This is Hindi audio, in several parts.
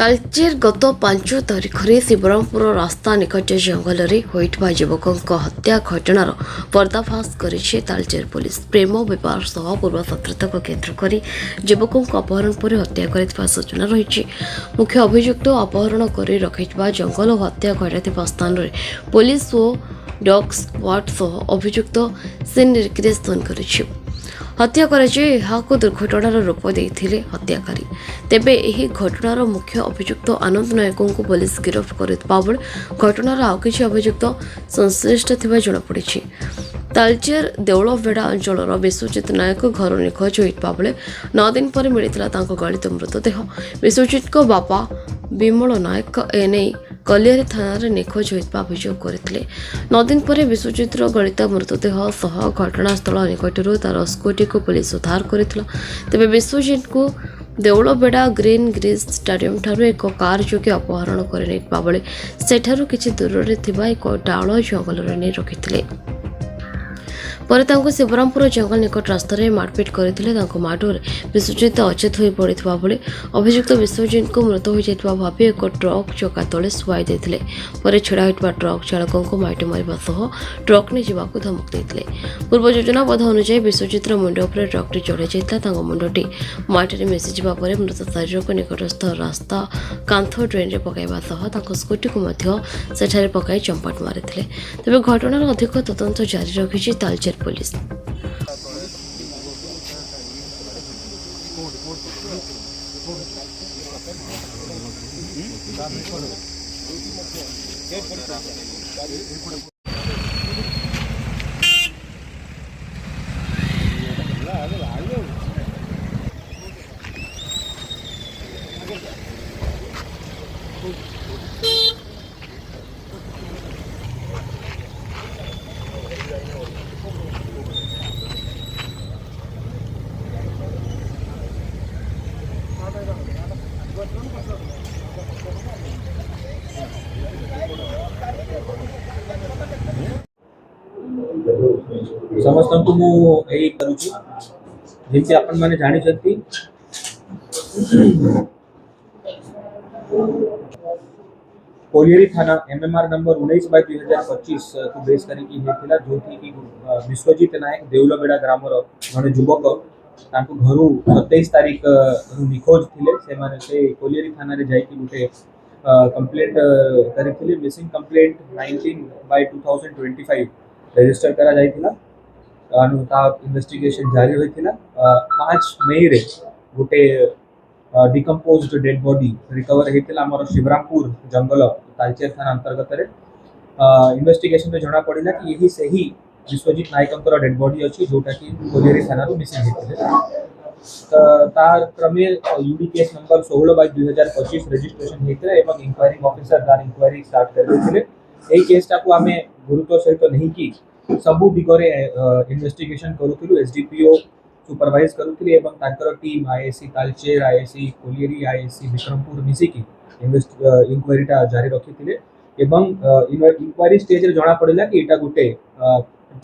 तालचेर गत 5 तारिख में शिवरामपुर रास्ता निकट जंगल में होइठबा युवकों हत्या घटनार पर्दाफाश करिछि तालचेर पुलिस। प्रेम व्यवहार सह पूर्व शत्रुता को केन्द्र कर युवकों अपहरण पर हत्या कर सूचना रही। मुख्य अभियुक्त अपहरण कर रखिथिबा जंगल और हत्या घटाइथिबा स्थान रे पुलिस और डॉग स्क्वाड सह अभियुक्त सीन निर्देशन करिछि। हत्या को दुर्घटनार रूप देते हत्याकारी। तेबे यही घटनार मुख्य अभियुक्त आनंद नायकों को पुलिस गिरफ्त करथिबा बेले घटनार आउ किछि अभियुक्त संश्लिष्ट थिबा जଣାपड़ी। तालचेर देउलबेड़ा अंचल विश्वजित नायक घर निखोज होता बेले 9 दिन पर मिलता गलित मृतदेह। विश्वजित को बापा विमल नायक एने कलियारी थाना निखोज होता अभियोग करते। 9 दिन पर विश्वजित गलित मृतदेह सह घटनास्थल निकटर तार स्कूटी को पुलिस उद्धार करथिला। तेबे विश्वजित को देउलबेड़ा ग्रीन ग्रीस स्टाडियम ठारू एक कार जोगे अपहरण कर नेइबा बेले सेठारू किछि दूर रे थिबा एक डाळ जंगल रे नै रखिथिले। पर शिवरामपुर जंगल निकट रास्तार मारपिट करते। माडर विश्वजित अचेत हो पड़ा बेले अभियुक्त विश्वजित को मृत हो जाता भावी एक ट्रक चका तले शुआई देते। पर छिड़ा होता ट्रक चालकों को माटी मारिबा सह ट्रक ने जावाक धमक देते। पूर्व योजनाबद्ध अनुसार विश्वजित मुंड उपर ट्रकटी चढ़ाई जाता। मुंडटी माटी मिशीजा मृत शरीर को निकटस्थ रास्ता कांथ ड्रेन में पकाइबा सह स्कूटी को सेठारे पकाई चंपाट मारिथिले। तेबे घटनार अधिक तदंत जारी रखिछि तालचेर पुलिस। समस्त को मु यही करूची जेमती आपण माने जानि छथि कोलियरी थाना एमएमआर नंबर 19/2025 को बेस करी की हेतिला जोथि की विश्वजित नायक देउलबेड़ा ग्राम रो जने युवक तांको घरु 27 तारिख रु निखोज थिले। से माने से कोलियरी थाना रे जाई की गुटे कंप्लेंट करिथिले। मिसिंग कंप्लेंट 19/2025 रजिस्टर करा जाइथिला। इन्वेस्टिगेशन जारी होइथिला। 5 मई रे गोटे डिकम्पोज्ड डेड बॉडी रिकवर हेतिला हमर शिवरामपुर जंगल तालचेर थाना अंतर्गत रे। इन्वेस्टिगेशन में जना पड़िला कि यही सही विश्वजित नायकंकर डेड बॉडी अछि जोटा कि कोलियरी थाना रो मिसिंग हेतिले। तार क्रमे यूडी केस नंबर 16/2025 रजिस्ट्रेशन हेतिला एवं इंक्वायरिंग ऑफिसर तार इंक्वायरी स्टार्ट कर देथिले। एही केसटा को आमे गुरुत्व सहित नहीं कि सबु दिगरे इन्वेस्टिगेशन करूथिलु। एसडीपीओ सुपरवाइज करूथिले एवं तांकर team ISC Talcher ISC colliery ISC Vikrampur मिसी की इंक्वायरीटा जारी रखिथिले एवं इंक्वायरी स्टेज रे जना पड़िला कि एटा गुटे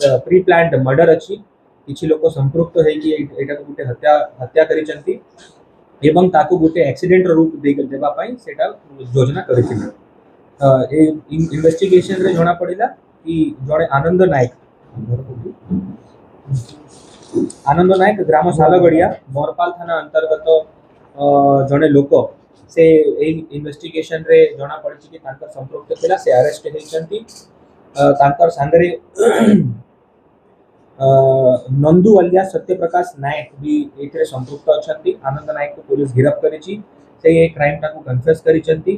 प्री प्लान्ड मर्डर अछि। किछि लोक संपृक्त है कि एटा गुटे हत्या करिसंती एवं ताकू गुटे एक्सीडेंट रूप देबा पई सेटा योजना करिथिले। ए इन्वेस्टिगेशन रे जना पड़िला कि जड़े आनंद नायक ग्राम सालगड़िया मोरपाल थाना अंतर्गत जड़े लोक से इन्वेस्टिगेशन रे जना पड़ी कि तांकर संपृक्त थिला। से अरेस्ट हेइचंती। तांकर संगरे नंदू अलिया सत्यप्रकाश नायक भी एथरे संपृक्त अछंती। आनंद नायक को पुलिस गिरफ्त करिछि। से ए क्राइम टाकू कन्फेस करिसंती।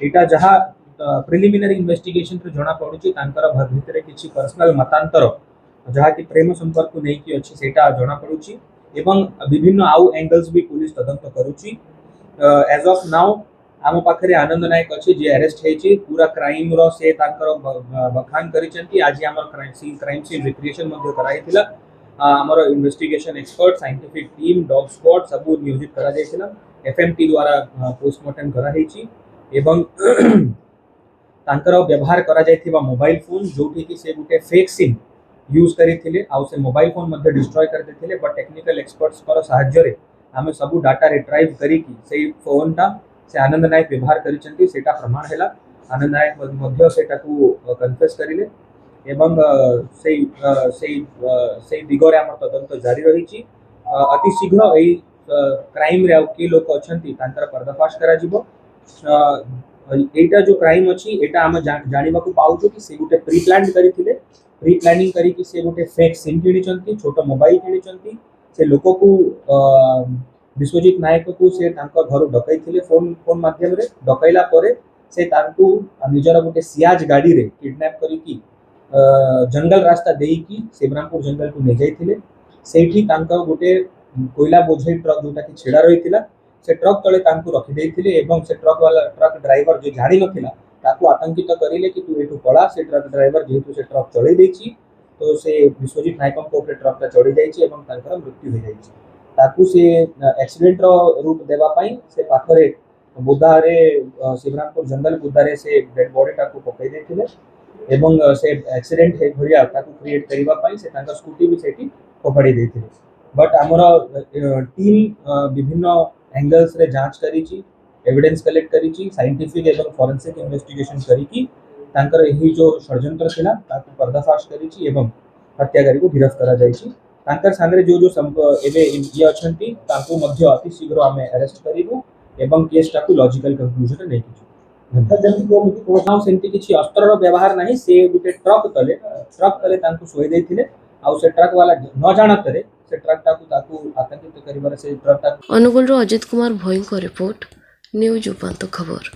एटा जहा प्रिलिमिनरी इन्वेस्टिगेशन रे जना पड़ुची तांकर भितरे किछि पर्सनल मतांतर जहा कि प्रेम संपर्क को नहीं कि अछि सेटा जना पड़ुची एवं विभिन्न आउ एंगल्स भी पुलिस तदंत करूची। एज ऑफ नाउ आम पाखरे आनंद नायक अछि जे अरेस्ट हेछि। पूरा क्राइम रो से तांकर बखान करिसंती। आज हमर क्राइम सीन रिक्रिएशन मध्ये कराइथिला। हमर investigation expert scientific team dog squad सब नियोजित करा जायथिला। एफएमटी द्वारा पोस्टमार्टम करा हेछि एवं तांकर व्यवहार करा जायथिबा मोबाइल फोन जोठी कि से गुटे फेक सिम यूज करिथिले आ से मोबाइल फोन मध्ये डिस्ट्रॉय कर देथिले। बट टेक्निकल एक्सपर्ट्स पर सहाय्य रे हमें सब डाटा रिट्राइव करी कि से फोन टा से आनंद नायक व्यवहार करिसेंती सेटा प्रमाण हैला। आनंद नायक मध्य सेटाकू कन्फेस करिले एवं से दिगरे आम तदंत जारी रही। अति शीघ्र यही क्राइम रे आउ कि लोक अछंती तांकर पर्दाफाश करा जिवो। एटा जो क्राइम अछि एटा हम जानिबा को पाउछु कि से गुटे प्री प्लान करिथिले। प्री प्लानिंग करी कि से गुटे फेक सिम किनिचंती, छोटो मोबाइल किनिचंती। से लोक को विश्वजीत नायक को से तांकर घर डकैथिले फोन माध्यम रे। डकैला परे से तांकू निजर गुटे सियाज गाड़ी रे किडनैप करी कि जंगल रास्ता देई कि शिवरामपुर जंगल को ले जाइथिले। सेठी तांकर गुटे कोयला बोझई ट्रक जोटा कि छेड़ा रहिथिला से ट्रक तले तांकू रखि देइथिले एवं से ट्रक ड्राइवर जो जानि नथिला ताकू आतंकित करिले कि तू एठू पळा। से ट्रक ड्राइवर जेहेतु से ट्रक चढ़ी देछि तो से विश्वजीत नायक को ट्रक चढ़ी जाइछि एवं तांकर मृत्यु हो जाइछि। ताकू से एक्सीडेंट रो रूप देवा पई से पाखरे बुदारे शिवरामपुर जंगल बुदारे से डेड बॉडी ताकू पकई देथिले एवं से एक्सीडेंट हे भरिया ताकू क्रिएट करिवा पई से तांकर स्कूटी भी सेठी फोपाड़ी देथिले। बट आमर टीम विभिन्न एंगल्स रे जांच करिछि, एविडेंस कलेक्ट करिछि, साइंटिफिक एवं फोरेंसिक इन्वेस्टिगेशन करिकि तांकर एही जो षड्यंत्र थिला ताकू पर्दाफाश करिछि एवं हत्याकारी को गिरफ्त करा जाइछि। तांकर सांगरे जो एबे ये अछंती तांकू मध्य अति शीघ्र आमे अरेस्ट करिवु एवं केस टाकू लॉजिकल कंक्लूजन रे नेकिछु। सेमती किछि अस्त्रर व्यवहार नाही। से गुटे ट्रक तले तांकू सोई देथिले आउ से ट्रक वाला न जानतरे से ट्रक टाकू आतंकित करिबार से ट्रक टाकू। अनुगुल अजित कुमार भोईଙ୍କ रिपोर्ट न्यूज उपांत खबर।